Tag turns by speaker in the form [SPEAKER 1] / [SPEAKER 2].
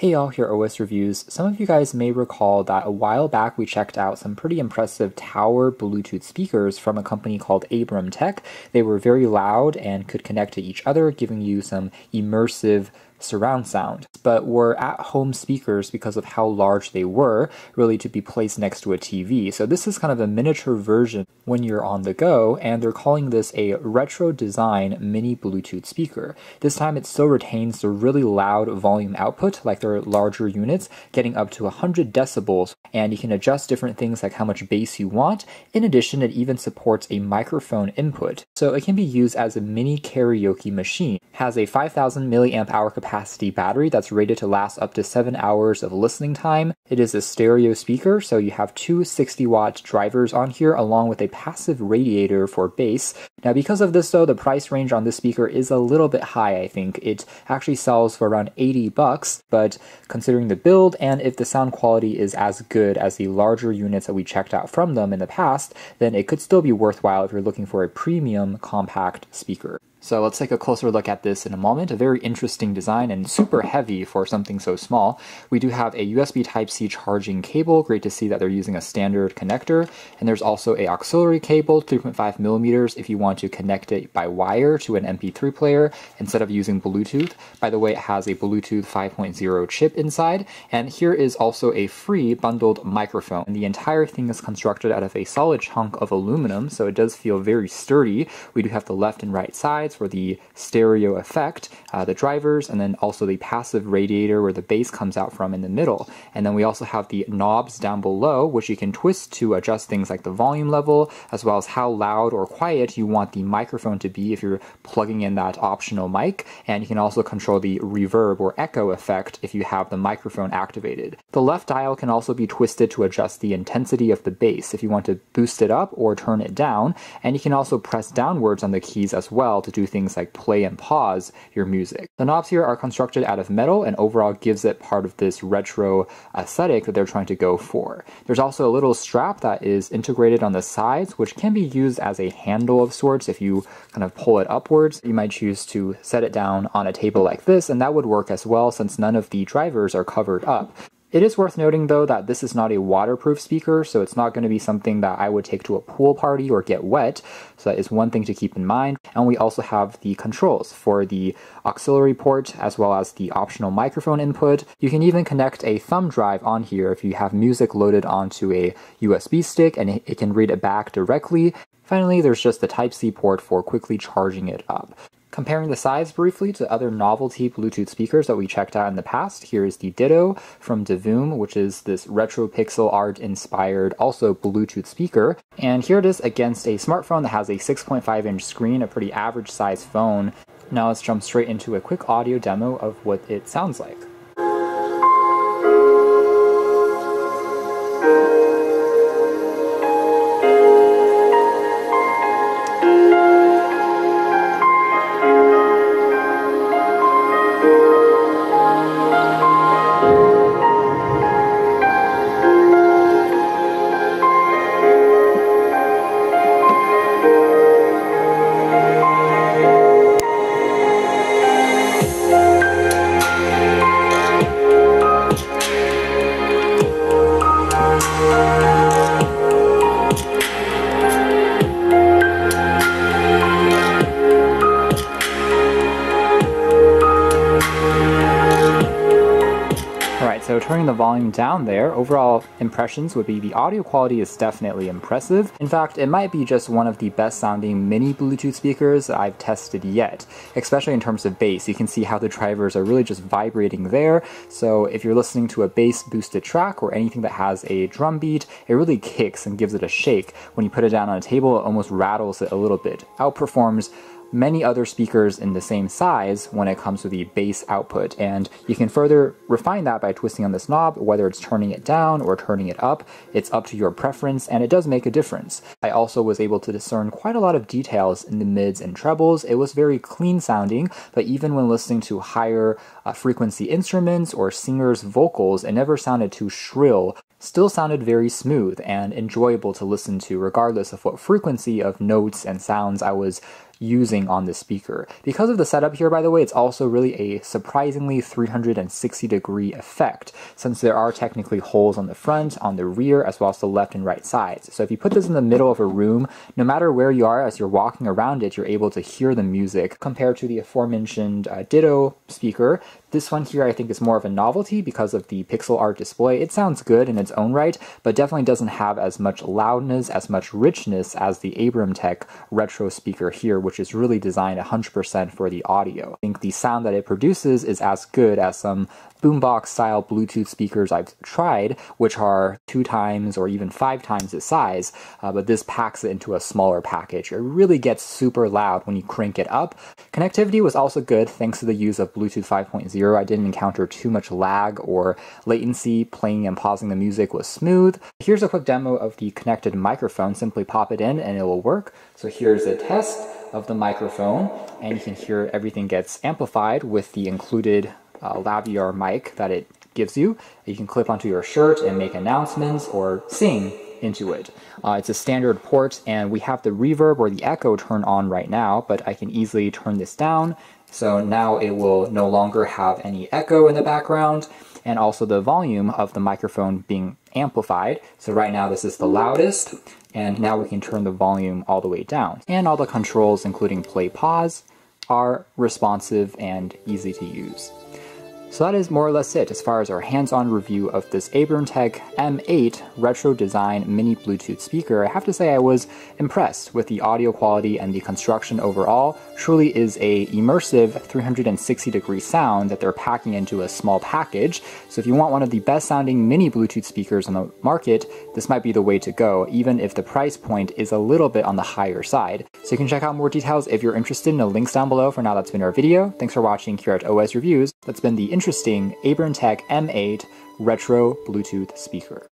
[SPEAKER 1] Hey y'all, here are OS Reviews. Some of you guys may recall that a while back we checked out some pretty impressive tower Bluetooth speakers from a company called Abramtek. They were very loud and could connect to each other, giving you some immersive surround sound, but were at-home speakers because of how large they were, really to be placed next to a TV. So this is kind of a miniature version when you're on the go, and they're calling this a retro design mini Bluetooth speaker. This time it still retains the really loud volume output, like their larger units, getting up to 100 decibels, and you can adjust different things like how much bass you want. In addition, it even supports a microphone input, so it can be used as a mini karaoke machine. It has a 5,000 milliamp hour capacity battery that's rated to last up to 7 hours of listening time. It is a stereo speaker, so you have two 60-watt drivers on here along with a passive radiator for bass. Now because of this though, the price range on this speaker is a little bit high, I think. It actually sells for around $80, but considering the build and if the sound quality is as good as the larger units that we checked out from them in the past, then it could still be worthwhile if you're looking for a premium compact speaker. So let's take a closer look at this in a moment. A very interesting design and super heavy for something so small. We do have a USB Type-C charging cable. Great to see that they're using a standard connector. And there's also a auxiliary cable, 3.5 millimeters, if you want to connect it by wire to an MP3 player instead of using Bluetooth. By the way, it has a Bluetooth 5.0 chip inside. And here is also a free bundled microphone. And the entire thing is constructed out of a solid chunk of aluminum, so it does feel very sturdy. We do have the left and right sides for the stereo effect, the drivers, and then also the passive radiator where the bass comes out from in the middle. And then we also have the knobs down below, which you can twist to adjust things like the volume level, as well as how loud or quiet you want the microphone to be if you're plugging in that optional mic. And you can also control the reverb or echo effect if you have the microphone activated. The left dial can also be twisted to adjust the intensity of the bass if you want to boost it up or turn it down. And you can also press downwards on the keys as well to do things like play and pause your music. The knobs here are constructed out of metal and overall gives it part of this retro aesthetic that they're trying to go for. There's also a little strap that is integrated on the sides, which can be used as a handle of sorts. If you kind of pull it upwards, you might choose to set it down on a table like this, and that would work as well since none of the drivers are covered up. It is worth noting though that this is not a waterproof speaker, so it's not going to be something that I would take to a pool party or get wet, so that is one thing to keep in mind. And we also have the controls for the auxiliary port as well as the optional microphone input. You can even connect a thumb drive on here if you have music loaded onto a USB stick and it can read it back directly. Finally, there's just the Type-C port for quickly charging it up. Comparing the size briefly to other novelty Bluetooth speakers that we checked out in the past, here is the Ditto from Devoom, which is this retro pixel art inspired also Bluetooth speaker. And here it is against a smartphone that has a 6.5-inch screen, a pretty average size phone. Now let's jump straight into a quick audio demo of what it sounds like. So turning the volume down there, overall impressions would be the audio quality is definitely impressive. In fact, it might be just one of the best sounding mini Bluetooth speakers that I've tested yet, especially in terms of bass. You can see how the drivers are really just vibrating there. So if you're listening to a bass boosted track or anything that has a drum beat, it really kicks and gives it a shake. When you put it down on a table, it almost rattles it a little bit. Outperforms many other speakers in the same size when it comes to the bass output, and you can further refine that by twisting on this knob, whether it's turning it down or turning it up. It's up to your preference, and it does make a difference. I also was able to discern quite a lot of details in the mids and trebles. It was very clean sounding, but even when listening to higher frequency instruments or singers' vocals, it never sounded too shrill. Still sounded very smooth and enjoyable to listen to regardless of what frequency of notes and sounds I was using on the speaker. Because of the setup here, by the way, it's also really a surprisingly 360-degree effect, since there are technically holes on the front, on the rear, as well as the left and right sides. So if you put this in the middle of a room, no matter where you are, as you're walking around it, you're able to hear the music. Compared to the aforementioned Ditto speaker, this one here I think is more of a novelty because of the pixel art display. It sounds good in its own right, but definitely doesn't have as much loudness, as much richness as the Abramtek retro speaker here, which is really designed 100% for the audio. I think the sound that it produces is as good as some boombox style Bluetooth speakers I've tried, which are 2 times or even 5 times the size, but this packs it into a smaller package. It really gets super loud when you crank it up. Connectivity was also good thanks to the use of Bluetooth 5.0. I didn't encounter too much lag or latency. Playing and pausing the music was smooth. Here's a quick demo of the connected microphone. Simply pop it in and it will work. So here's a test of the microphone, and you can hear everything gets amplified with the included laviar mic that it gives you. You can clip onto your shirt and make announcements or sing into it. It's a standard port, and we have the reverb or the echo turned on right now, but I can easily turn this down. So now it will no longer have any echo in the background, and also the volume of the microphone being amplified. So right now this is the loudest, and now we can turn the volume all the way down. And all the controls, including play, pause, are responsive and easy to use. So that is more or less it as far as our hands-on review of this Abramtek M8 retro design mini Bluetooth speaker. I have to say I was impressed with the audio quality and the construction overall. Truly is a immersive 360-degree sound that they're packing into a small package. So if you want one of the best sounding mini Bluetooth speakers on the market, this might be the way to go, even if the price point is a little bit on the higher side. So you can check out more details if you're interested in the links down below. For now, that's been our video. Thanks for watching here at OS Reviews. That's been the interesting Abramtek M8 retro Bluetooth speaker.